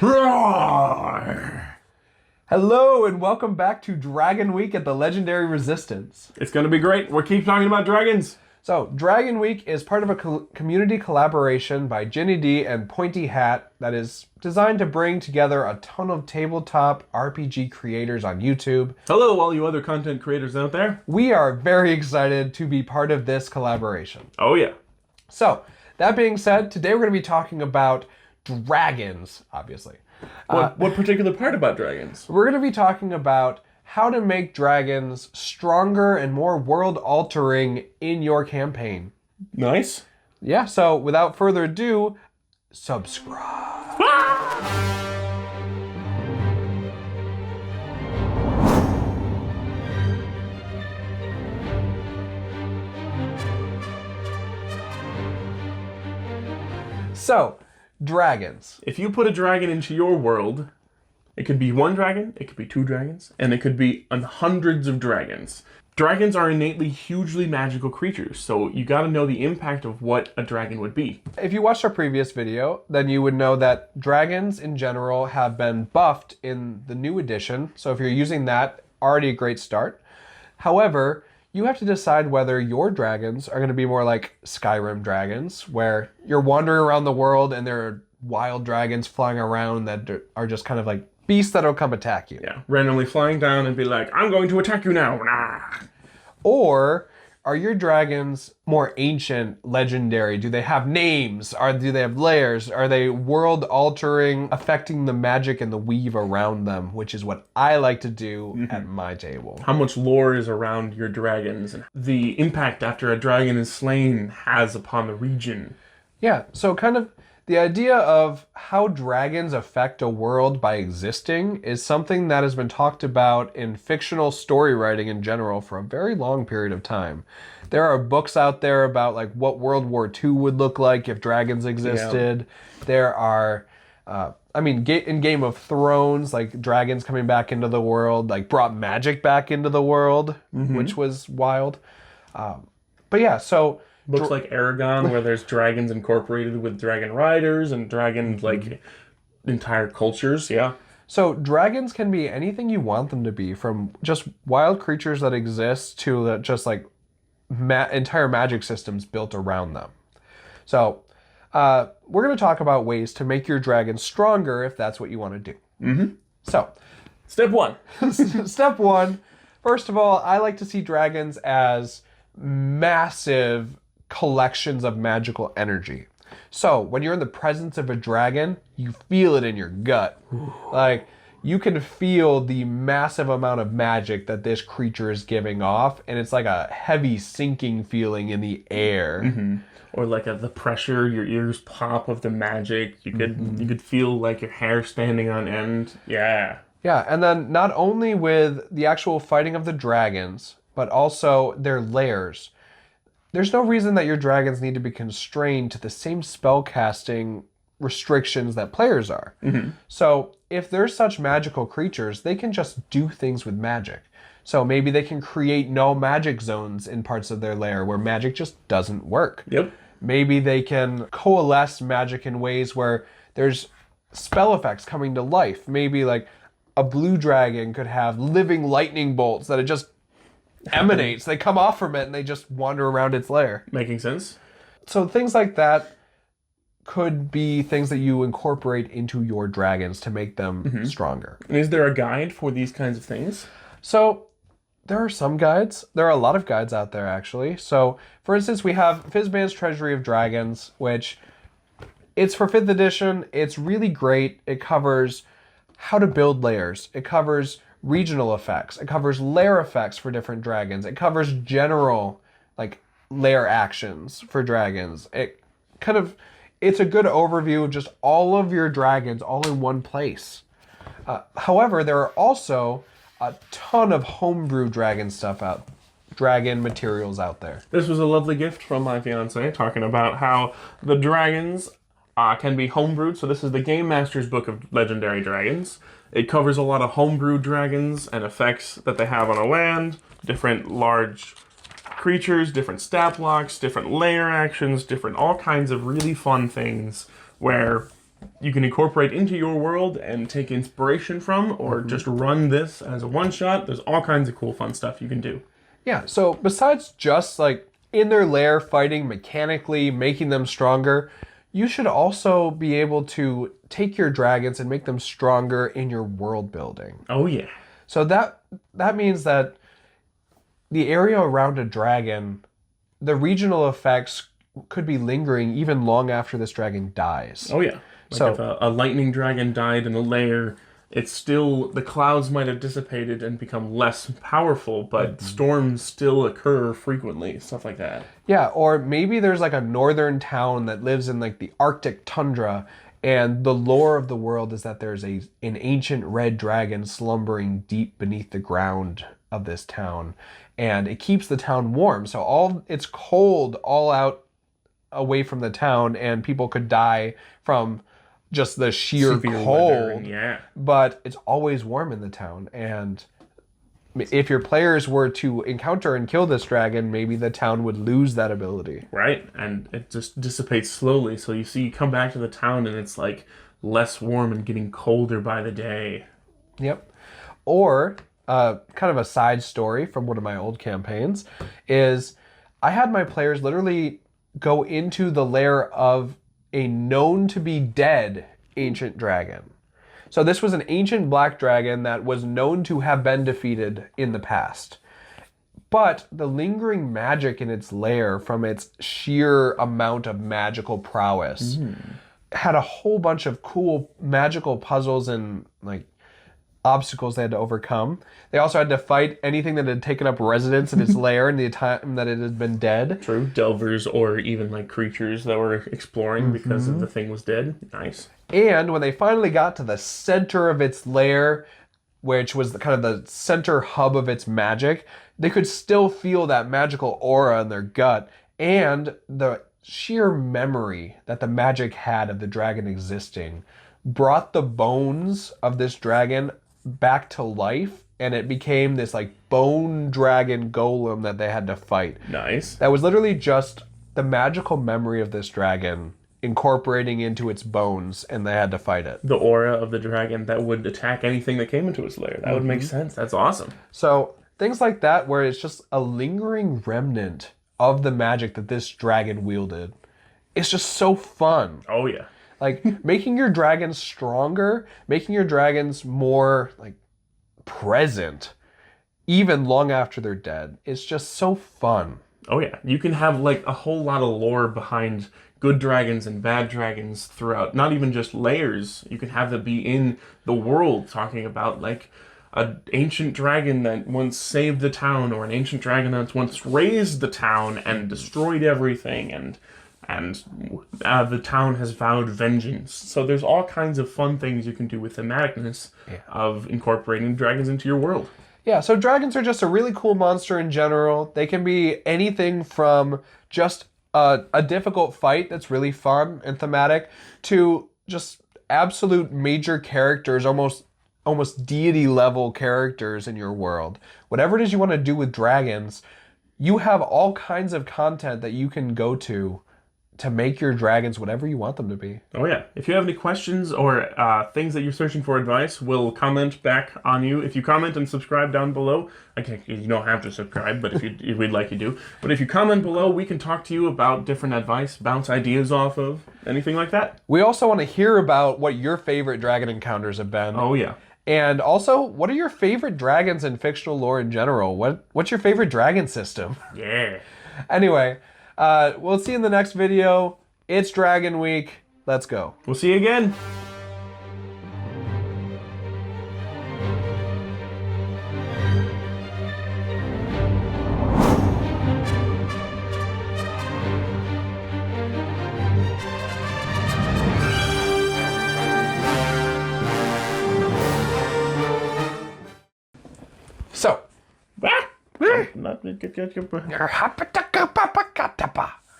Roar! Hello and welcome back to Dragon Week at the Legendary Resistance. It's gonna be great. We'll keep talking about dragons. So, Dragon Week is part of a community collaboration by Ginny D and Pointy Hat that is designed to bring together a ton of tabletop RPG creators on YouTube. Hello, all you other content creators out there. We are very excited to be part of this collaboration. Oh yeah. So, that being said, today we're going to be talking about dragons, obviously. What particular part about dragons? We're going to be talking about how to make dragons stronger and more world-altering in your campaign. Nice. Yeah, so without further ado, subscribe. So, dragons. If you put a dragon into your world, it could be one dragon, it could be two dragons, and it could be hundreds of dragons. Dragons are innately hugely magical creatures, so you gotta know the impact of what a dragon would be. If you watched our previous video, then you would know that dragons in general have been buffed in the new edition. So if you're using that, already a great start. However, you have to decide whether your dragons are going to be more like Skyrim dragons, where you're wandering around the world and there are wild dragons flying around that are just kind of like beasts that'll come attack you. Yeah, randomly flying down and be like, I'm going to attack you now. Nah. Or are your dragons more ancient, legendary? Do they have names? Do they have layers? Are they world-altering, affecting the magic and the weave around them, which is what I like to do at my table. How much lore is around your dragons and the impact after a dragon is slain has upon the region. Yeah, so kind of the idea of how dragons affect a world by existing is something that has been talked about in fictional story writing in general for a very long period of time. There are books out there about like what World War II would look like if dragons existed. Yeah. There are, in Game of Thrones, like dragons coming back into the world, like brought magic back into the world, which was wild. But yeah, so... Books like Aragon, where there's dragons incorporated with dragon riders and dragon, like, entire cultures, yeah. So dragons can be anything you want them to be, from just wild creatures that exist to just like entire magic systems built around them. So we're going to talk about ways to make your dragon stronger if that's what you want to do. So, step one. Step one. First of all, I like to see dragons as massive collections of magical energy. So when you're in the presence of a dragon, you feel it in your gut. Like, you can feel the massive amount of magic that this creature is giving off, and it's like a heavy sinking feeling in the air. Or like the pressure, your ears pop of the magic. You could feel like your hair standing on end. Yeah. Yeah, and then not only with the actual fighting of the dragons, but also their lairs. There's no reason that your dragons need to be constrained to the same spellcasting restrictions that players are. So if they're such magical creatures, they can just do things with magic. So maybe they can create no magic zones in parts of their lair where magic just doesn't work. Yep. Maybe they can coalesce magic in ways where there's spell effects coming to life. Maybe like a blue dragon could have living lightning bolts that it just emanates. They come off from it and they just wander around its lair. Making sense. So things like that could be things that you incorporate into your dragons to make them stronger. And is there a guide for these kinds of things? So there are some guides. There are a lot of guides out there, actually. So for instance, we have Fizban's Treasury of Dragons, which it's for 5th edition. It's really great. It covers how to build layers. It covers regional effects. It covers lair effects for different dragons. It covers general like lair actions for dragons. It's a good overview of just all of your dragons all in one place. However, there are also a ton of homebrew dragon materials out there. This was a lovely gift from my fiance talking about how the dragons can be homebrewed. So this is the Game Master's Book of Legendary Dragons. It covers a lot of homebrew dragons and effects that they have on a land, different large creatures, different stat blocks, different layer actions, different all kinds of really fun things where you can incorporate into your world and take inspiration from, or just run this as a one-shot. There's all kinds of cool, fun stuff you can do. Yeah, so besides just like in their lair fighting mechanically, making them stronger, you should also be able to take your dragons and make them stronger in your world building. Oh, yeah. So that means that the area around a dragon, the regional effects could be lingering even long after this dragon dies. Oh, yeah. Like So- if a lightning dragon died in a lair, it's still, the clouds might have dissipated and become less powerful, but storms still occur frequently, stuff like that. Yeah, or maybe there's like a northern town that lives in like the Arctic tundra, and the lore of the world is that there's an ancient red dragon slumbering deep beneath the ground of this town, and it keeps the town warm. So it's cold all out away from the town, and people could die from just the sheer Severe cold. weather, yeah. But it's always warm in the town, and if your players were to encounter and kill this dragon, maybe the town would lose that ability. Right, and it just dissipates slowly, so you come back to the town and it's like less warm and getting colder by the day. Yep. Or kind of a side story from one of my old campaigns is I had my players literally go into the lair of a known to be dead ancient dragon. So this was an ancient black dragon that was known to have been defeated in the past. But the lingering magic in its lair from its sheer amount of magical prowess had a whole bunch of cool magical puzzles and like obstacles they had to overcome. They also had to fight anything that had taken up residence in its lair in the time that it had been dead. True, delvers or even like creatures that were exploring because the thing was dead. Nice. And when they finally got to the center of its lair, which was kind of the center hub of its magic, they could still feel that magical aura in their gut and the sheer memory that the magic had of the dragon existing brought the bones of this dragon back to life, and it became this like bone dragon golem that they had to fight. Nice. That was literally just the magical memory of this dragon incorporating into its bones, and they had to fight it. The aura of the dragon that would attack anything that came into its lair. That would make sense. That's awesome. So things like that, where it's just a lingering remnant of the magic that this dragon wielded, it's just so fun. Oh, yeah. Like making your dragons stronger, making your dragons more like present, even long after they're dead. It's just so fun. Oh, yeah. You can have like a whole lot of lore behind good dragons and bad dragons throughout, not even just layers. You can have them be in the world, talking about like an ancient dragon that once saved the town, or an ancient dragon that once raised the town and destroyed everything, and the town has vowed vengeance. So there's all kinds of fun things you can do with the thematicness of incorporating dragons into your world. Yeah, so dragons are just a really cool monster in general. They can be anything from just a difficult fight that's really fun and thematic to just absolute major characters, almost deity level characters in your world. Whatever it is you want to do with dragons, you have all kinds of content that you can go to make your dragons whatever you want them to be. Oh, yeah. If you have any questions or things that you're searching for advice, we'll comment back on you. If you comment and subscribe down below, you don't have to subscribe, but if we'd like you to. But if you comment below, we can talk to you about different advice, bounce ideas off of, anything like that. We also want to hear about what your favorite dragon encounters have been. Oh, yeah. And also, what are your favorite dragons in fictional lore in general? What's your favorite dragon system? Yeah. Anyway, we'll see you in the next video. It's Dragon Week. Let's go. We'll see you again. So. Ah!